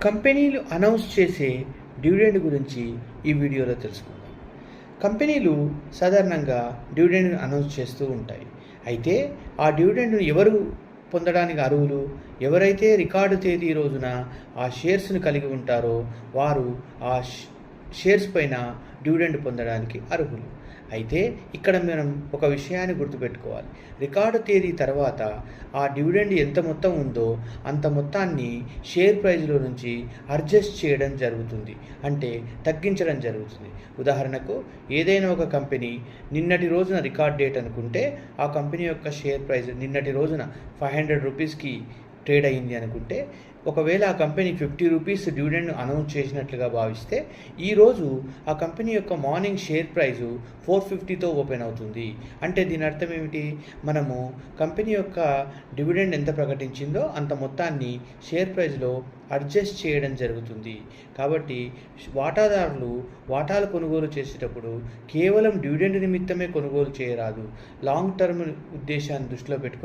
కంపెనీలు అనౌన్స్ చేసే డివిడెండ్ గురించి ఈ వీడియోలో తెలుసుకుందాం. కంపెనీలు సాధారణంగా డివిడెండ్‌ను అనౌన్స్ చేస్తూ ఉంటాయి. అయితే ఆ డివిడెండ్‌ను ఎవరు పొందడానికి అర్హులు? ఎవరైతే రికార్డు తేదీ రోజున ఆ షేర్స్‌ని కలిగి ఉంటారో వారు ఆ షేర్స్ పైన డివిడెండ్ పొందడానికి అర్హులు. అయితే ఇక్కడ మనం ఒక విషయాన్ని గుర్తుపెట్టుకోవాలి. రికార్డు తేదీ తర్వాత ఆ డివిడెండ్ ఎంత మొత్తం ఉందో అంత మొత్తాన్ని షేర్ ప్రైస్‌లో నుంచి అడ్జస్ట్ చేయడం జరుగుతుంది. అంటే తగ్గించడం జరుగుతుంది. ఉదాహరణకు ఏదైనా ఒక కంపెనీ నిన్నటి రోజున రికార్డ్ డేట్ అనుకుంటే ఆ కంపెనీ యొక్క షేర్ ప్రైస్ నిన్నటి రోజున ₹500కి ట్రేడ్ అయింది అనుకుంటే, ఒకవేళ ఆ కంపెనీ ₹50 డివిడెండ్ అనౌన్స్ చేసినట్లుగా భావిస్తే ఈరోజు ఆ కంపెనీ యొక్క మార్నింగ్ షేర్ ప్రైజు 450తో ఓపెన్ అవుతుంది. అంటే దీని అర్థం ఏమిటి? మనము కంపెనీ యొక్క డివిడెండ్ ఎంత ప్రకటించిందో అంత మొత్తాన్ని షేర్ ప్రైస్‌లో అడ్జస్ట్ చేయడం జరుగుతుంది. కాబట్టి వాటాదారులు వాటాలు కొనుగోలు చేసేటప్పుడు కేవలం డివిడెండ్ నిమిత్తమే కొనుగోలు చేయరాదు. లాంగ్ టర్మ్ ఉద్దేశాన్ని దృష్టిలో పెట్టుకొని